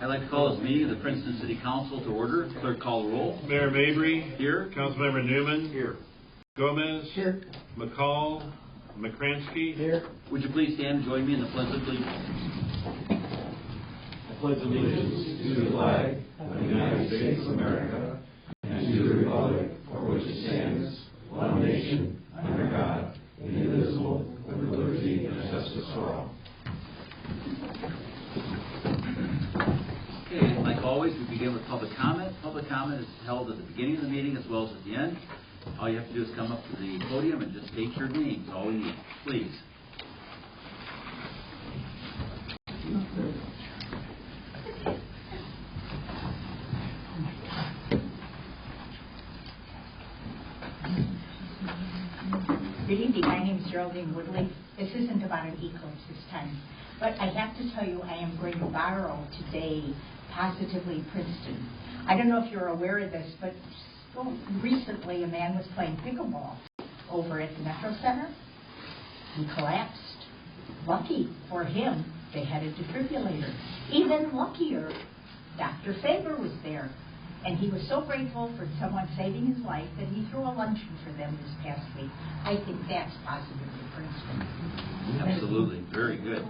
I'd like to call this meeting of the Princeton City Council to order. Clerk, call the roll. Mayor Mabry. Here. Councilmember Newman. Here. Gomez. Here. McCall. McCransky. Here. Would you please stand and join me in the Pledge of Allegiance? I pledge allegiance to the flag of the United States of America and to the republic for which it stands, one nation, under God, indivisible, with liberty and justice for all. Okay, like always, we begin with public comment. Public comment is held at the beginning of the meeting as well as at the end. All you have to do is come up to the podium and just state your name. That's all we need. Please. Good evening. My name is Geraldine Woodley. This isn't about an eclipse this time, but I have to tell you I am going to borrow today positively Princeton. I don't know if you're aware of this, but so recently a man was playing pickleball over at the Metro Center. He collapsed. Lucky for him, they had a defibrillator. Even luckier, Dr. Faber was there. And he was so grateful for someone saving his life that he threw a luncheon for them this past week. I think that's positively Princeton. Absolutely. Very good.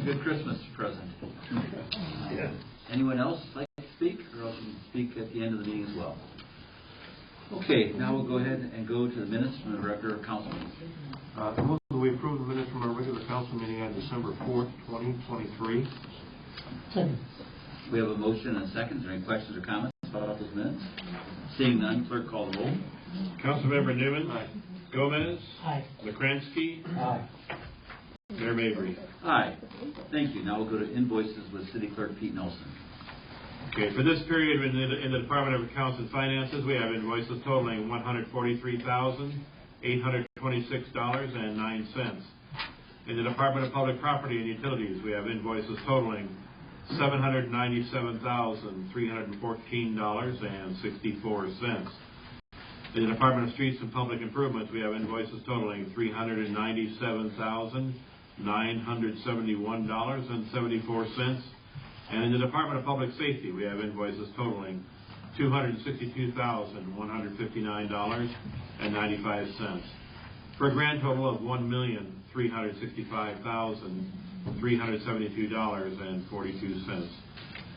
Good Christmas present. Yeah. Anyone else like to speak? Or else you can speak at the end of the meeting as well. Okay, now we'll go ahead and go to the minutes from the regular council meeting. We approve the minutes from our regular council meeting on December 4th, 2023. Second. We have a motion and a second. Is there any questions or comments about those minutes? Seeing none, clerk, call the roll. Councilmember Newman. Aye. Gomez. Aye. McCransky. Aye. Mayor Mabry. Aye. Thank you. Now we'll go to invoices with City Clerk Pete Nelson. Okay, for this period in the Department of Accounts and Finances, we have invoices totaling $143,826.09. In the Department of Public Property and Utilities, we have invoices totaling $797,314.64. In the Department of Streets and Public Improvements, we have invoices totaling $397,971.74. And in the Department of Public Safety, we have invoices totaling $262,159.95, for a grand total of $1,365,372.42.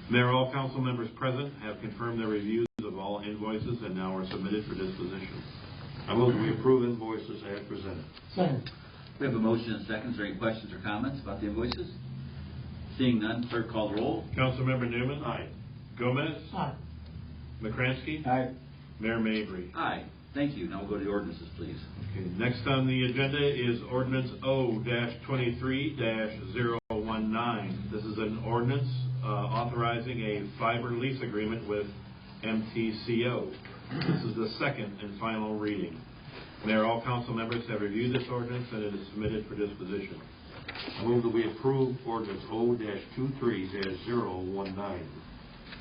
Mayor, all council members present have confirmed their reviews of all invoices and now are submitted for disposition. I move that we approve invoices as presented. Second. We have a motion and a second. Is there any questions or comments about the invoices? Seeing none, clerk, call the roll. Councilmember Newman. Aye. Gomez. Aye. McCransky. Aye. Mayor Mabry. Aye. Thank you. Now we'll go to the ordinances, please. Okay, next on the agenda is Ordinance O-23-019. This is an ordinance authorizing a fiber lease agreement with MTCO. This is the second and final reading. Mayor, all council members have reviewed this ordinance and it is submitted for disposition. I move that we approve ordinance O-23-019.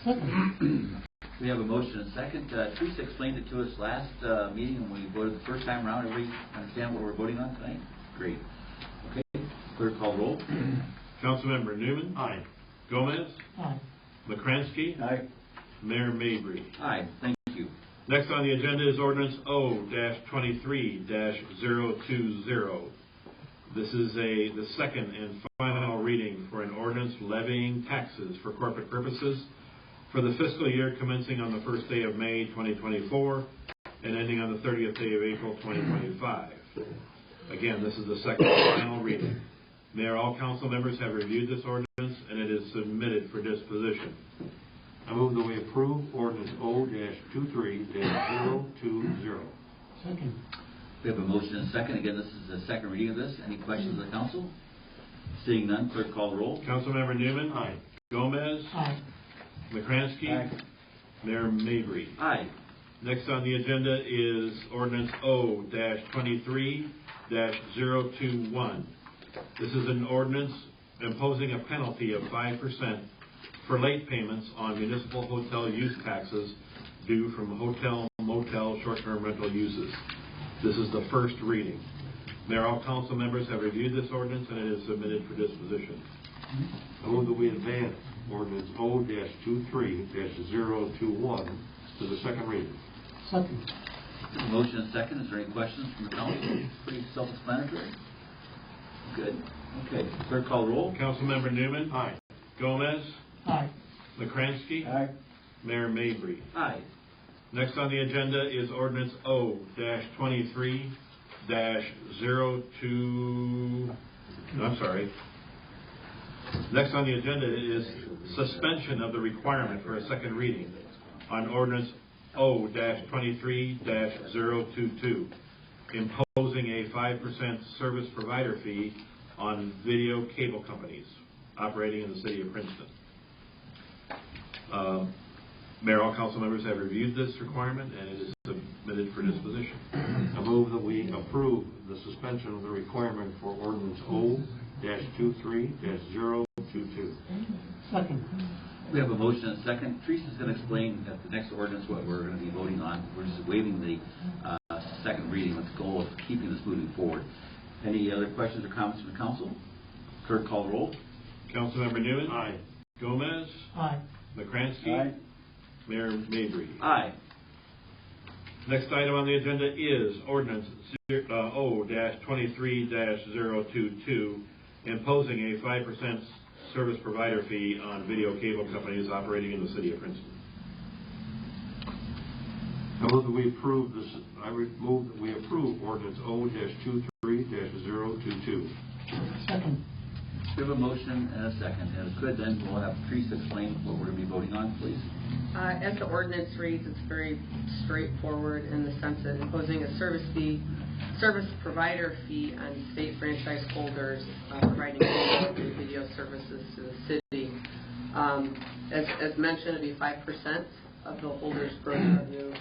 Second. We have a motion and a second. Teresa explained it to us last meeting when we voted the first time around. Everybody understand what we're voting on tonight? Great. Okay. Clerk, call the roll. Councilmember Newman. Aye. Gomez. Aye. McCransky. Aye. Mayor Mabry. Aye. Thank you. Next on the agenda is Ordinance O-23-020. This is the second and final reading for an ordinance levying taxes for corporate purposes for the fiscal year commencing on the first day of May 2024 and ending on the 30th day of April 2025. Again, this is the second and final reading. Mayor, all council members have reviewed this ordinance and it is submitted for disposition. I move that we approve ordinance O-23-020. Second. We have a motion and a second. Again, this is the second reading of this. Any questions of the council? Seeing none, clerk, call the roll. Councilmember Newman. Aye. Gomez. Aye. McCransky. Aye. Mayor Mabry. Aye. Next on the agenda is Ordinance O-23-021. This is an ordinance imposing a penalty of 5% for late payments on municipal hotel use taxes due from hotel, motel, short-term rental uses. This is the first reading. Mayor, all council members have reviewed this ordinance and it is submitted for disposition. I move that we advance ordinance O-23-021 to the second reading. Second. Motion and second. Is there any questions from the council? Pretty self-explanatory. Good. Okay. Clerk, call the roll. Councilmember Newman. Aye. Gomez. Aye. McCransky. Aye. Mayor Mabry. Aye. Next on the agenda is ordinance O-23-02. Next on the agenda is suspension of the requirement for a second reading on ordinance O-23-022, imposing a 5% service provider fee on video cable companies operating in the city of Princeton. Mayor, all council members have reviewed this requirement and it is submitted for disposition. I move that we approve the suspension of the requirement for ordinance O-23-022. Second. We have a motion and a second. Teresa's going to explain at the next ordinance what we're going to be voting on. We're just waiving the second reading with the goal of keeping this moving forward. Any other questions or comments from the council? Clerk, call the roll. Councilmember Newman. Aye. Gomez. Aye. McCransky. Aye. Mayor Mabry. Aye. Next item on the agenda is ordinance O-23-022, imposing a 5% service provider fee on video cable companies operating in the city of Princeton. I move that we approve this. I move that we approve ordinance O-23-022. Second. We have a motion and a second. And if could, then we'll have Teresa explain what we're going to be voting on, please. As the ordinance reads, it's very straightforward in the sense of imposing a service provider fee on state franchise holders providing video services to the city. As mentioned, it'd be 5% of the holder's gross revenue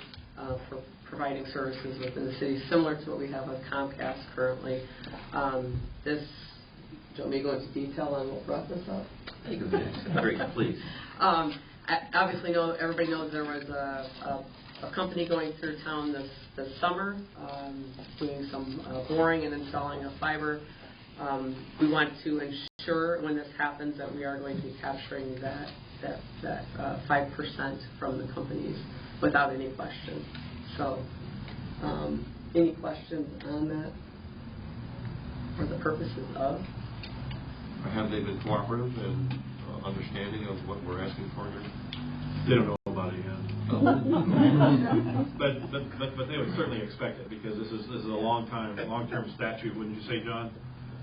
for providing services within the city, similar to what we have with Comcast currently. Do you want me to go into detail on what brought this up? Take a minute. Great, please. Obviously, everybody knows there was a company going through town this summer doing some boring and installing a fiber. We want to ensure when this happens that we are going to be capturing that 5% from the companies without any question. So, any questions on that for the purposes of? Have they been cooperative and understanding of what we're asking for here? They don't know about it yet. but they would certainly expect it because this is a long-term statute, wouldn't you say, John?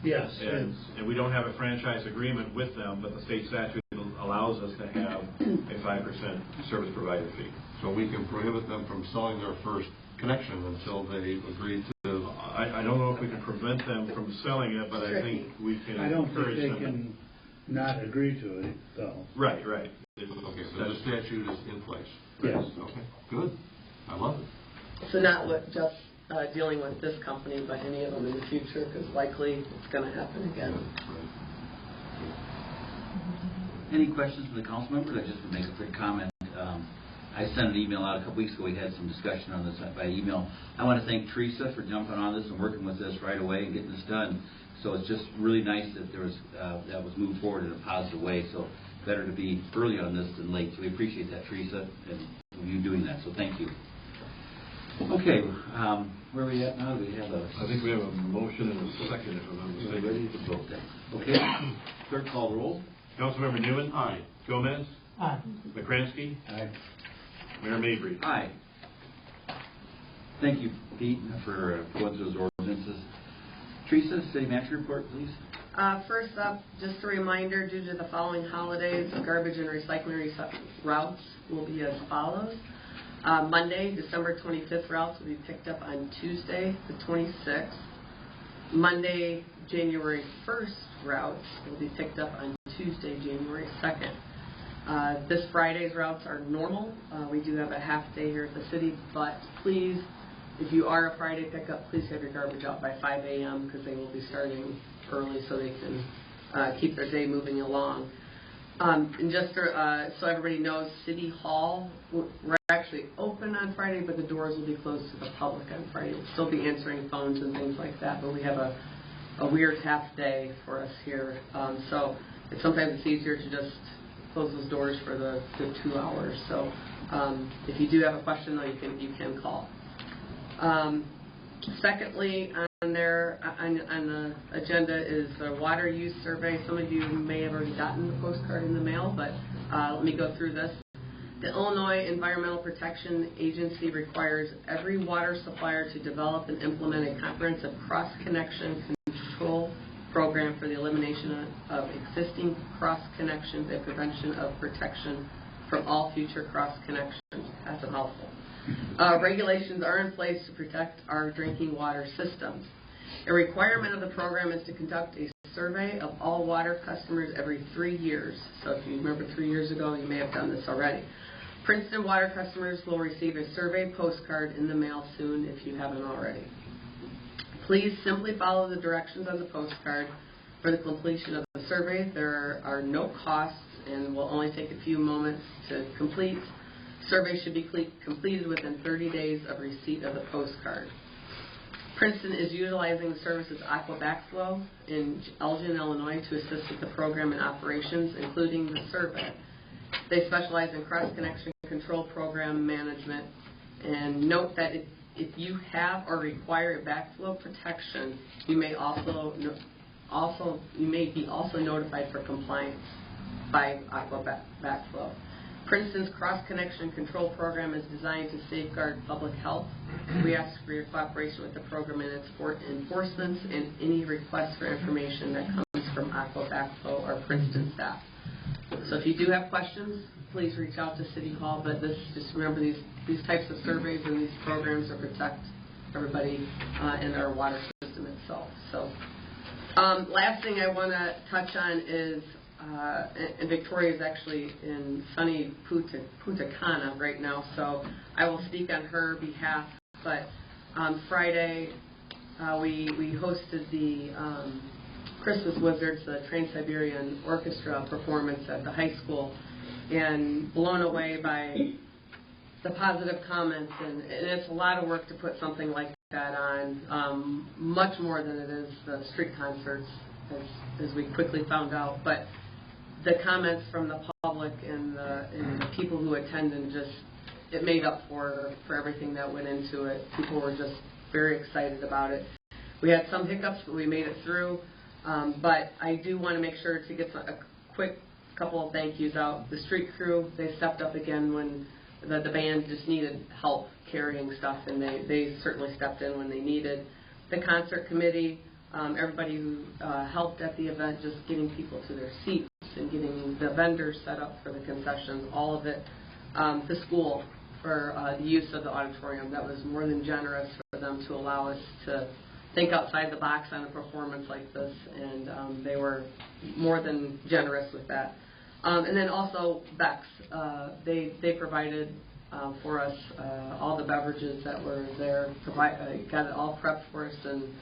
Yes. And we don't have a franchise agreement with them, but the state statute allows us to have a 5% service provider fee. So we can prohibit them from selling their first connection until they agree to. I don't know if we can prevent them from selling it, but I think we can I don't think encourage they them. can not agree to it, though. Right. Okay, so the statute is in place. Yes. Okay, good. I love it. So not just dealing with this company, but any of them in the future, because likely it's going to happen again. Any questions from the council members? I just would make a quick comment. I sent an email out a couple weeks ago. We had some discussion on this by email. I want to thank Teresa for jumping on this and working with us right away and getting this done. So it's just really nice that there was that was moved forward in a positive way. So better to be early on this than late. So we appreciate that, Teresa, and you doing that. So thank you. Okay, where are we at now? Do we have I think we have a motion and a second, if I'm not we're mistaken. ready to vote then. Okay, clerk, call the roll. Councilmember Newman. Aye. Gomez. Aye. McCransky. Aye. Mayor Mabry. Aye. Thank you, Pete, for going through those ordinances. Teresa, city manager report, please. First up, just a reminder, due to the following holidays, garbage and recycling routes will be as follows. Monday, December 25th routes will be picked up on Tuesday, the 26th. Monday, January 1st routes will be picked up on Tuesday, January 2nd. This Friday's routes are normal. We do have a half day here at the city, but please, if you are a Friday pickup, please have your garbage out by 5 a.m. because they will be starting early so they can keep their day moving along. And just so everybody knows, City Hall, we're actually open on Friday, but the doors will be closed to the public on Friday. We'll still be answering phones and things like that, but we have a weird half day for us here. So sometimes it's easier to just close those doors for the 2 hours. So if you do have a question, though, you can call. Secondly, on the agenda is the water use survey. Some of you may have already gotten the postcard in the mail, but let me go through this. The Illinois Environmental Protection Agency requires every water supplier to develop and implement a comprehensive cross-connection control program for the elimination of existing cross-connections and prevention of protection from all future cross-connections. That's a mouthful. Regulations are in place to protect our drinking water systems. A requirement of the program is to conduct a survey of all water customers every 3 years. So if you remember 3 years ago, you may have done this already. Princeton water customers will receive a survey postcard in the mail soon if you haven't already. Please simply follow the directions on the postcard for the completion of the survey. There are no costs and will only take a few moments to complete. Survey should be completed within 30 days of receipt of the postcard. Princeton is utilizing the services Aqua Backflow in Elgin, Illinois to assist with the program and operations, including the survey. They specialize in cross-connection control program management. And note that if you have or require a backflow protection, you may be also notified for compliance by Aqua Backflow. Princeton's cross-connection control program is designed to safeguard public health. We ask for your cooperation with the program and its enforcements and any requests for information that comes from Aqua Backflow or Princeton staff. So if you do have questions, please reach out to City Hall, but just remember these types of surveys and these programs are to protect everybody in our water system itself. So last thing I want to touch on is and Victoria is actually in sunny Punta Cana right now, so I will speak on her behalf. But on Friday, we hosted the Christmas Wizards, the Trans-Siberian Orchestra performance at the high school, and blown away by the positive comments. And it's a lot of work to put something like that on, much more than it is the street concerts, as we quickly found out. But the comments from the public and the people who attended it made up for everything that went into it. People were just very excited about it. We had some hiccups, but we made it through. But I do want to make sure to get a quick couple of thank yous out. The street crew, they stepped up again when the band just needed help carrying stuff, and they certainly stepped in when they needed. The concert committee, everybody who helped at the event, just getting people to their seats and getting the vendors set up for the concessions, all of it. The school for the use of the auditorium, that was more than generous for them to allow us to think outside the box on a performance like this, and they were more than generous with that. And then also Beck's, they provided for us all the beverages that were there, got it all prepped for us, and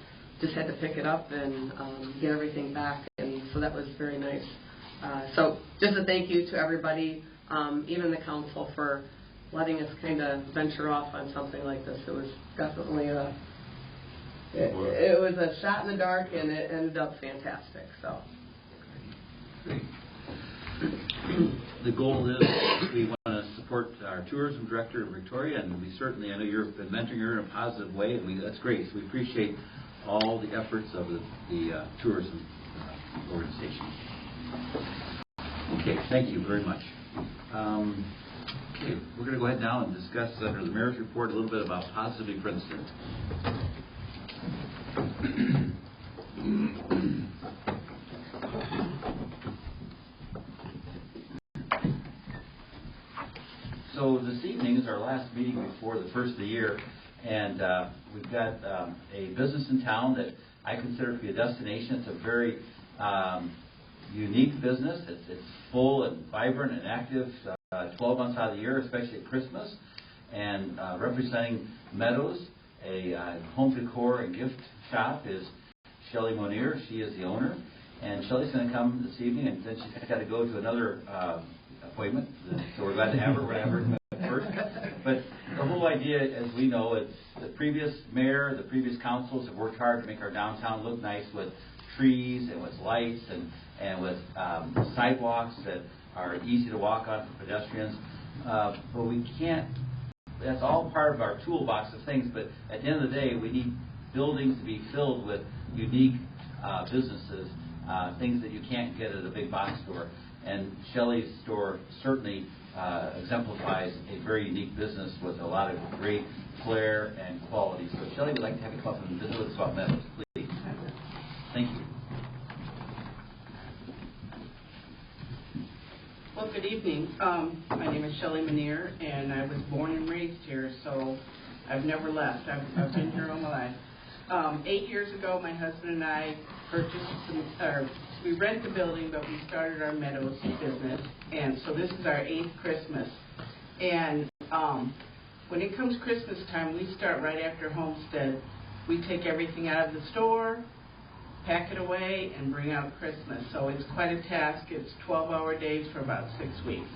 just had to pick it up and get everything back, and so that was very nice. So just a thank you to everybody, even the council, for letting us kind of venture off on something like this. It was definitely it was a shot in the dark, and it ended up fantastic. So great. The goal is we want to support our tourism director, Victoria, and we certainly, I know you've been mentoring her in a positive way, and that's great. So we appreciate all the efforts of the tourism organization. Okay, thank you very much. Okay, we're going to go ahead now and discuss under the mayor's report a little bit about Positively Princeton. So this evening is our last meeting before the first of the year, and we've got a business in town that I consider to be a destination. It's a very unique business. It's full and vibrant and active 12 months out of the year, especially at Christmas. And representing Meadows, a home decor and gift shop, is Shelley Monier. She is the owner. And Shelley's going to come this evening, and then she's got to go to another appointment. So we're glad to have her. We're going to have her first. But the whole idea, as we know, it's the previous mayor, the previous councils have worked hard to make our downtown look nice with trees and with lights and with sidewalks that are easy to walk on for pedestrians. But we can't, that's all part of our toolbox of things, but at the end of the day, we need buildings to be filled with unique businesses, things that you can't get at a big box store. And Shelley's store certainly exemplifies a very unique business with a lot of great flair and quality. So Shelley would like to have you come up and visit with us about Meadows, please. Thank you. Well, good evening. My name is Shelley Manier, and I was born and raised here, so I've never left. I've been here all my life. 8 years ago, my husband and I we rent the building, but we started our Meadows business, and so this is our 8th Christmas. And when it comes Christmas time, we start right after Homestead. We take everything out of the store, pack it away, and bring out Christmas. So it's quite a task. It's 12-hour days for about 6 weeks.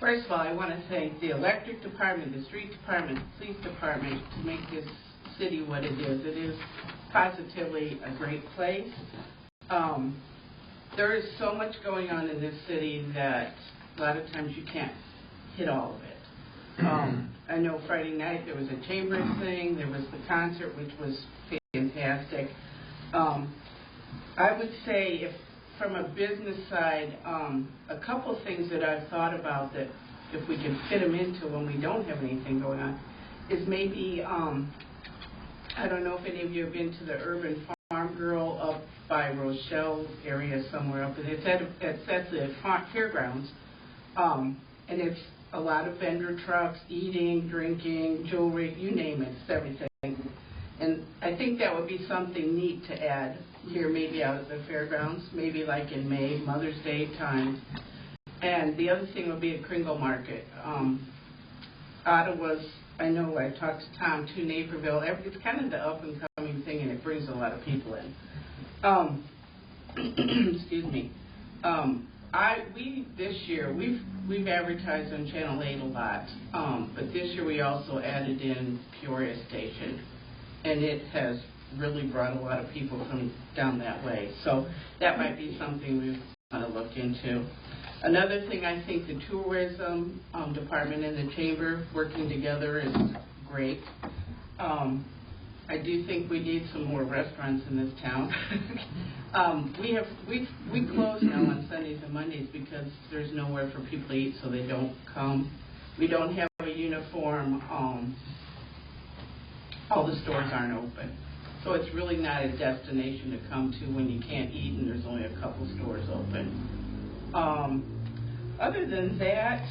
First of all, I want to thank the electric department, the street department, the police department to make this city what it is. It is positively a great place. There is so much going on in this city that a lot of times you can't hit all of it. I know Friday night there was a chambers thing, there was the concert, which was fantastic. I would say, if from a business side, a couple things that I've thought about that if we could fit them into when we don't have anything going on is maybe, I don't know if any of you have been to the Urban Farm Girl up by Rochelle area somewhere up, and it's at the fairgrounds, and it's a lot of vendor trucks, eating, drinking, jewelry, you name it, it's everything. And I think that would be something neat to add here, maybe out at the fairgrounds, maybe like in May, Mother's Day time. And the other thing would be a Kringle Market. Ottawa's, I know I talked to Tom too, Naperville, it's kind of the up and coming thing, and it brings a lot of people in. Excuse me. This year, we've advertised on Channel 8 a lot, but this year we also added in Peoria Station, and it has really brought a lot of people from down that way. So that might be something we want to look into. Another thing, I think the tourism department and the chamber working together is great. I do think we need some more restaurants in this town. We close now on Sundays and Mondays because there's nowhere for people to eat, so they don't come. We don't have a uniform. All the stores aren't open, so it's really not a destination to come to when you can't eat and there's only a couple stores open. Other than that,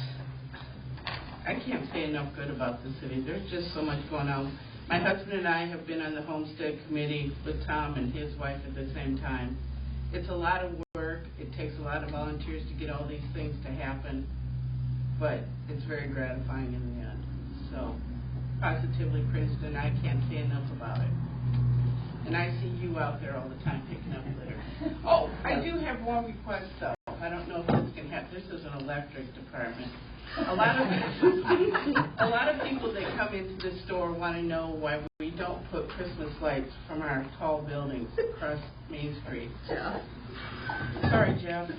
I can't say enough good about the city. There's just so much going on. My husband and I have been on the Homestead Committee with Tom and his wife at the same time. It's a lot of work. It takes a lot of volunteers to get all these things to happen, but it's very gratifying in the end. So, positively Princeton, I can't say enough about it. And I see you out there all the time picking up litter. Oh, I do have one request, though. I don't know if this can happen. This is an electric department. A lot of people that come into the store want to know why we don't put Christmas lights from our tall buildings across Main Street. Yeah. Sorry, Jeff.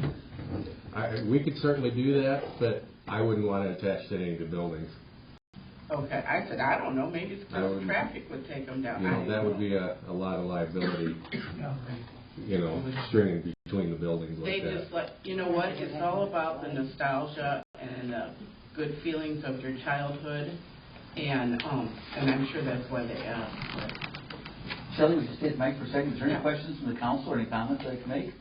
We could certainly do that, but I wouldn't want to attach to any of the buildings. Okay, I said, I don't know, maybe it's because traffic would take them down. You know, that would be a lot of liability, stringing between the buildings like that. They just you know what, it's all about the nostalgia and the good feelings of your childhood, and I'm sure that's why they asked. Shelley, would you stay at the mic for a second? Is there any questions from the council or any comments I can make?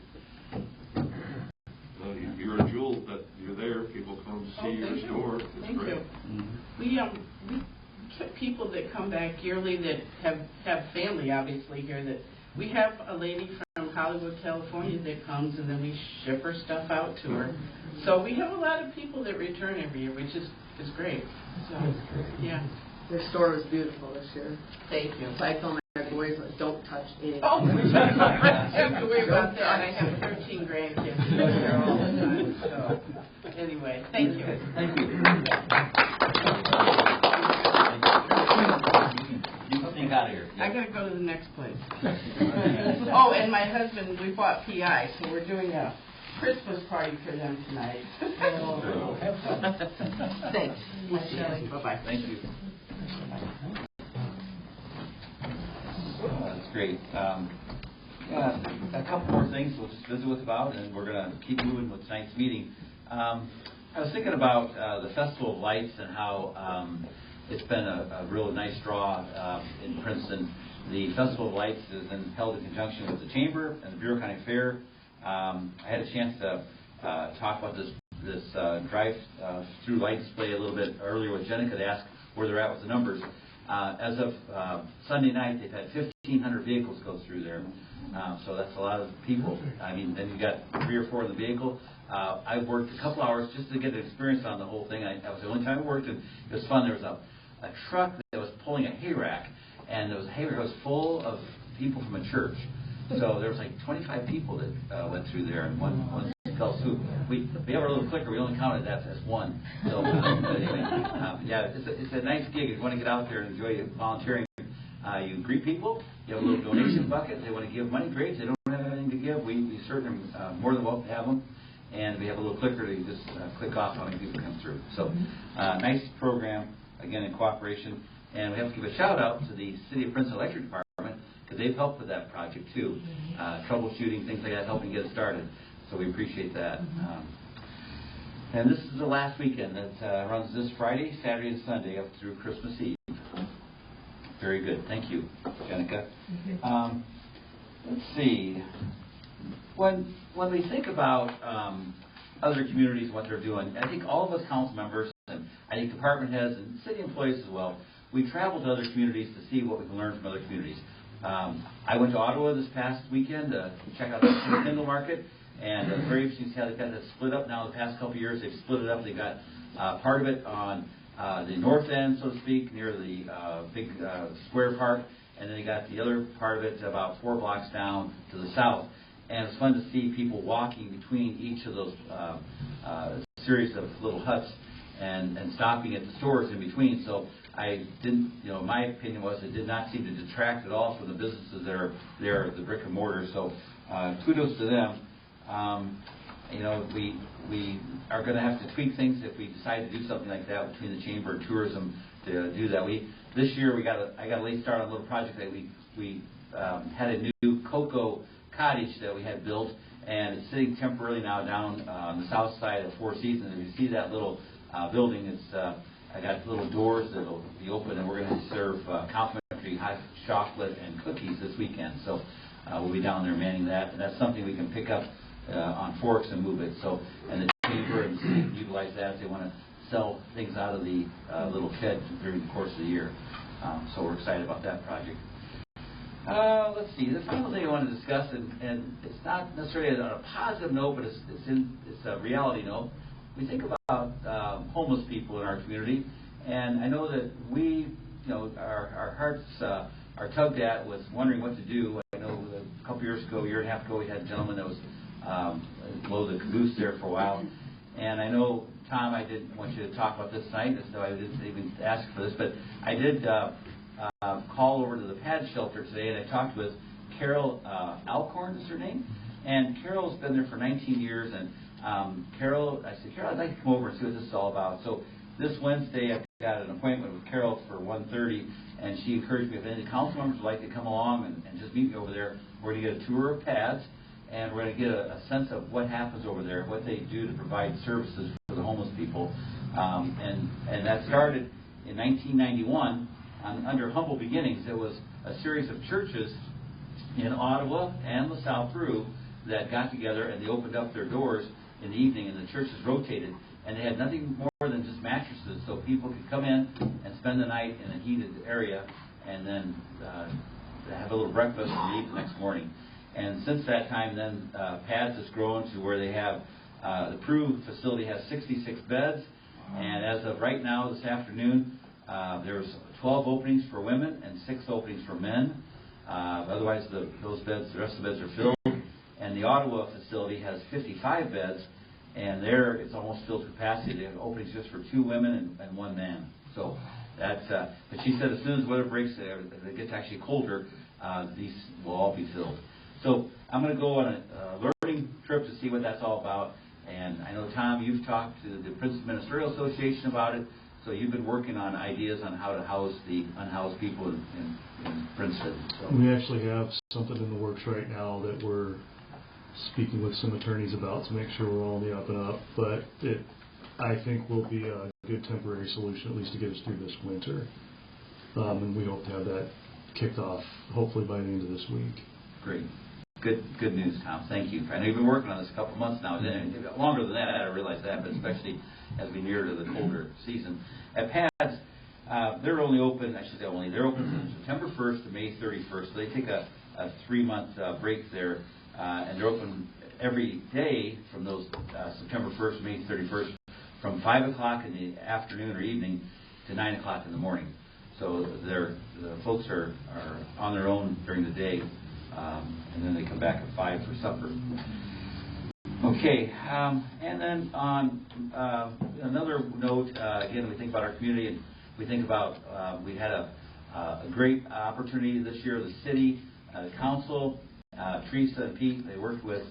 Well, you're a jewel that you're there. People come see your store. It's Thank great. you. We get people that come back yearly that have family, obviously, here. That we have a lady from Hollywood, California that comes, and then we ship her stuff out to her. So we have a lot of people that return every year, which is great. So, yeah. Your store was beautiful this year. Thank you. So I told my boys don't touch anything. Oh, I don't have to worry about that. I have 13 grandkids. They're all the time. So, anyway, thank you. Thank you. You can sneak out of here. I gotta go to the next place. Oh, and my husband, we bought PI, so we're doing a Christmas party for them tonight. Thanks. Bye-bye. Thank you. That's great. Yeah, a couple more things we'll just visit with about, and we're going to keep moving with tonight's meeting. I was thinking about the Festival of Lights and how it's been a real nice draw in Princeton. The Festival of Lights is held in conjunction with the Chamber and the Bureau County Fair. I had a chance to talk about this drive-through light display a little bit earlier with Jenica to ask where they're at with the numbers. As of Sunday night, they've had 1,500 vehicles go through there. So that's a lot of people. I mean, then you got 3 or 4 in the vehicle. I worked a couple hours just to get an experience on the whole thing. That was the only time I worked, and it was fun. There was a truck that was pulling a hay rack, and the hay rack was full of people from a church. So there was like 25 people that went through there, and one fell swoop. We have our little clicker. We only counted that as one. So anyway, yeah, it's a nice gig. If you want to get out there and enjoy volunteering, you greet people. You have a little donation bucket. They want to give money, great. If they don't have anything to give, we certainly more than welcome to have them. And we have a little clicker to just click off how many people come through. So nice program, again, in cooperation. And we have to give a shout out to the City of Princeton Electric Department because they've helped with that project too. Troubleshooting, things like that, helping get it started. So we appreciate that. And this is the last weekend that runs this Friday, Saturday, and Sunday up through Christmas Eve. Very good. Thank you, Jenica. Let's see. When we think about other communities and what they're doing, I think all of us council members, and I think department heads and city employees as well, we travel to other communities to see what we can learn from other communities. I went to Ottawa this past weekend to check out the Kindle market, and very interesting to see how they've got that split up now. The past couple of years, they've split it up. They've got part of it on the north end, so to speak, near the big square park, and then they got the other part of it about 4 blocks down to the south. And it's fun to see people walking between each of those series of little huts and stopping at the stores in between. So I didn't, my opinion was it did not seem to detract at all from the businesses that are there, the brick and mortar. So kudos to them. We are going to have to tweak things if we decide to do something like that between the Chamber and Tourism to do that. This year I got a late start on a little project that we had a new cocoa cottage that we had built, and it's sitting temporarily now down on the south side of Four Seasons. And you see that little building. It's I got little doors that'll be open, and we're going to serve complimentary hot chocolate and cookies this weekend. So we'll be down there manning that, and that's something we can pick up on forks and move it. So, and the Chamber and the city can utilize that if they want to sell things out of the little shed during the course of the year. So we're excited about that project. Let's see. The final thing I want to discuss, and it's not necessarily on a positive note, but it's a reality note. We think about homeless people in our community, and I know that we, our hearts are tugged at with wondering what to do. I know a couple years ago, a year and a half ago, we had a gentleman that was below the caboose there for a while, and I know, Tom, I didn't want you to talk about this tonight, so I didn't even ask for this, but I did call over to the pad shelter today, and I talked with Carol Alcorn, is her name, and Carol's been there for 19 years, and Carol, I said, Carol, I'd like to come over and see what this is all about. So this Wednesday, I've got an appointment with Carol for 1:30, and she encouraged me if any council members would like to come along and just meet me over there. We're going to get a tour of pads, and we're going to get a sense of what happens over there, what they do to provide services for the homeless people. And that started in 1991 under humble beginnings. There was a series of churches in Ottawa and LaSalle, Peru, that got together and they opened up their doors in the evening, and the churches rotated, and they had nothing more than just mattresses, so people could come in and spend the night in a heated area, and then have a little breakfast and leave the next morning. And since that time, then PADS has grown to where they have the Peru facility has 66 beds, and as of right now, this afternoon, there's 12 openings for women and 6 openings for men. Otherwise, those beds, the rest of the beds are filled. And the Ottawa facility has 55 beds, and there it's almost filled to capacity. They have openings just for 2 women and 1 man. So that's. But she said as soon as the weather breaks, it gets actually colder, these will all be filled. So I'm going to go on a learning trip to see what that's all about. And I know, Tom, you've talked to the Princeton Ministerial Association about it. So you've been working on ideas on how to house the unhoused people in Princeton. So. We actually have something in the works right now that we're speaking with some attorneys about to make sure we're all on the up and up. But it, I think, will be a good temporary solution, at least to get us through this winter. And we hope to have that kicked off hopefully by the end of this week. Great. Good news, Tom. Thank you. I know you've been working on this a couple of months now. Longer than that, I realize that, but especially as we near to the colder season. At PADS, they're only open, they're open from September 1st to May 31st. So they take a 3-month break there, and they're open every day from those September 1st to May 31st from 5 o'clock in the afternoon or evening to 9 o'clock in the morning. So the folks are on their own during the day. And then they come back at 5 for supper. Okay, and then on another note, again, we think about our community, and we think about we had a great opportunity this year. The city, council, Teresa and Pete, they worked with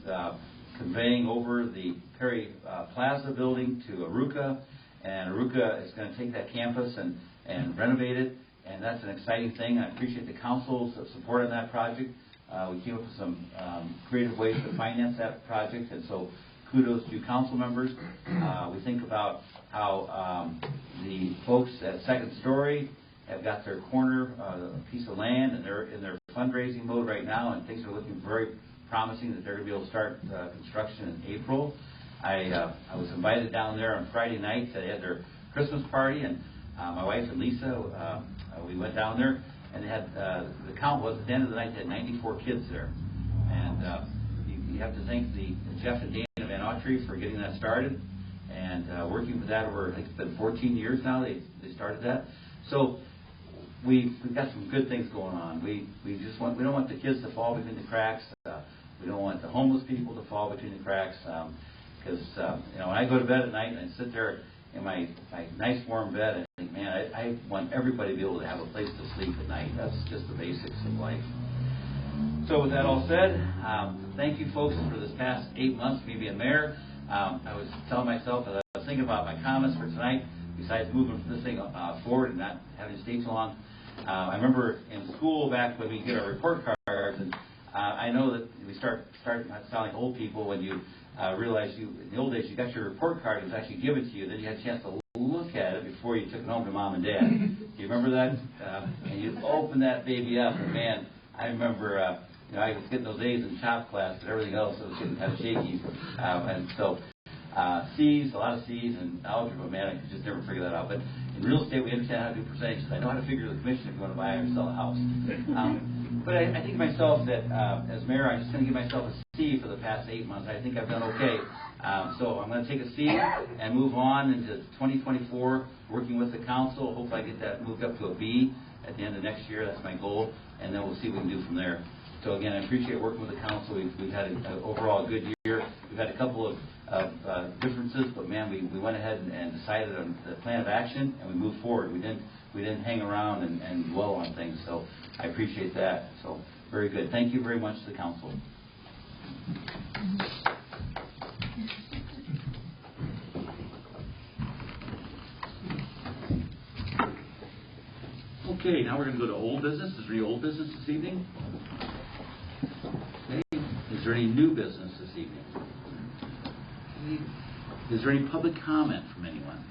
conveying over the Perry Plaza building to Aruka, and Aruka is going to take that campus and renovate it, and that's an exciting thing. I appreciate the council's support on that project. We came up with some creative ways to finance that project, and so kudos to council members. We think about how the folks at Second Story have got their corner piece of land, and they're in their fundraising mode right now, and things are looking very promising that they're going to be able to start construction in April. I was invited down there on Friday night. They had their Christmas party, and my wife and Lisa, we went down there. And they had, the count was at the end of the night, they had 94 kids there. And you have to thank Jeff and Dana Van Autry for getting that started. And working with that over, I think it's been 14 years now, they started that. So we've got some good things going on. We don't want the kids to fall between the cracks. We don't want the homeless people to fall between the cracks. Because, when I go to bed at night and I sit there in my nice warm bed, I think, man, I want everybody to be able to have a place to sleep at night. That's just the basics of life. So with that all said, thank you folks for this past 8 months of me being mayor. I was telling myself, as I was thinking about my comments for tonight, besides moving this thing forward and not having to stay too long, I remember in school back when we get our report cards, and I know that we start not to sound like old people when you realize in the old days, you got your report card, it was actually given to you, then you had a chance to look at it before you took it home to mom and dad. Do you remember that? And you open that baby up, and man, I remember, I was getting those A's in shop class, but everything else was getting kind of shaky. And so, C's, a lot of C's, and algebra, man, I could just never figure that out. But in real estate, we understand how to do percentages. I know how to figure the commission if you want to buy or sell a house. But I think to myself that as mayor, I'm just going to give myself a C for the past 8 months. I think I've done okay. So I'm going to take a C and move on into 2024, working with the council. Hopefully I get that moved up to a B at the end of next year. That's my goal. And then we'll see what we can do from there. So again, I appreciate working with the council. We've had an overall good year. We've had a couple of differences, but man, we went ahead and decided on the plan of action, and we moved forward. We didn't hang around and dwell on things. So I appreciate that. So very good. Thank you very much to the council. Okay, now we're going to go to old business. Is there any old business this evening? Okay. Is there any new business this evening? Okay. Is there any public comment from anyone?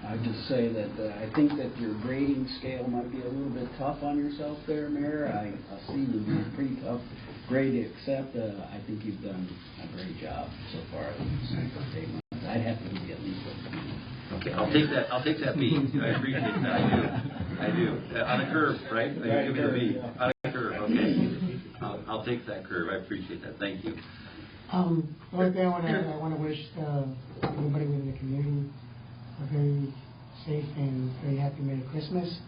I'd just say that I think that your grading scale might be a little bit tough on yourself there, Mayor. I see you being a pretty tough grade to accept. I think you've done a great job so far. I'd have to give you at least a B. Okay, I'll take that B. I appreciate that. I do. On a curve, right? You give me a B. On a curve. Okay. I'll take that curve. I appreciate that. Thank you. Right there, I want to wish everybody within the community a very safe and very happy Merry Christmas.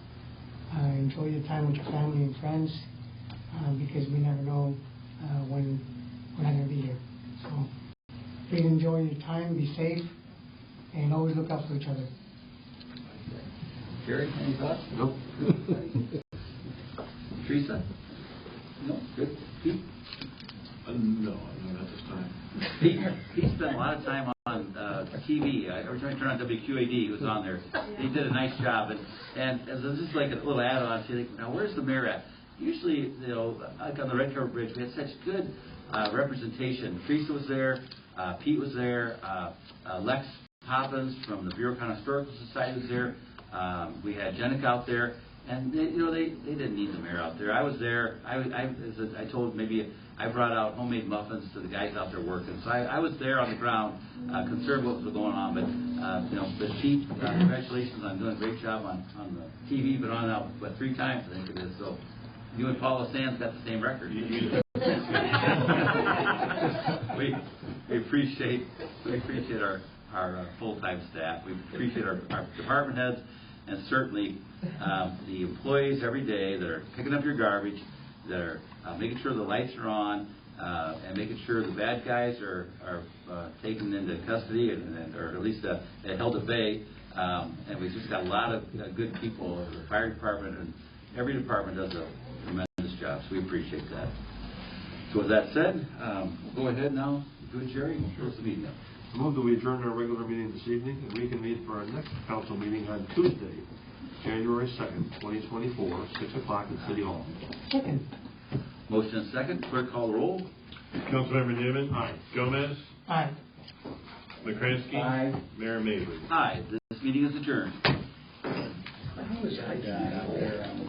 Enjoy enjoy your time with your family and friends, because we never know when we're not going to be here. So please enjoy your time, be safe, and always look out for each other. Gary, any thoughts? Nope. Teresa? No? Good. Pete? No, not this time. Pete spent a lot of time on TV. Every time I turned on WQAD, he was on there. He did a nice job. And as just like a little add-on, so you think, now where's the mayor at? Usually, like on the Red Cover Bridge, we had such good representation. Teresa was there, Pete was there, Lex Poppins from the Bureau of Historical Society was there. We had Jenica out there, and they didn't need the mayor out there. I was there. I told maybe I brought out homemade muffins to the guys out there working. So I was there on the ground, concerned what was going on. But Pete, congratulations on doing a great job on the TV, but on now 3 times I think it is. So you and Paula Sands got the same record. We appreciate our full-time staff. We appreciate our department heads, and certainly the employees every day that are picking up your garbage, that are making sure the lights are on, and making sure the bad guys are taken into custody or at least held at bay. And we've just got a lot of good people. The fire department and every department does a tremendous job, so we appreciate that. So with that said, we'll go ahead now. Good, Jerry, we'll close the meeting now. I move that we adjourn our regular meeting this evening and reconvene for our next council meeting on Tuesday, January 2nd, 2024, 6 o'clock at City Hall. Second. Motion and second. Clerk, call the roll. Councilmember Newman. Aye. Gomez. Aye. McCransky. Aye. Mayor Mabry. Aye. This meeting is adjourned. I wish I got out there on the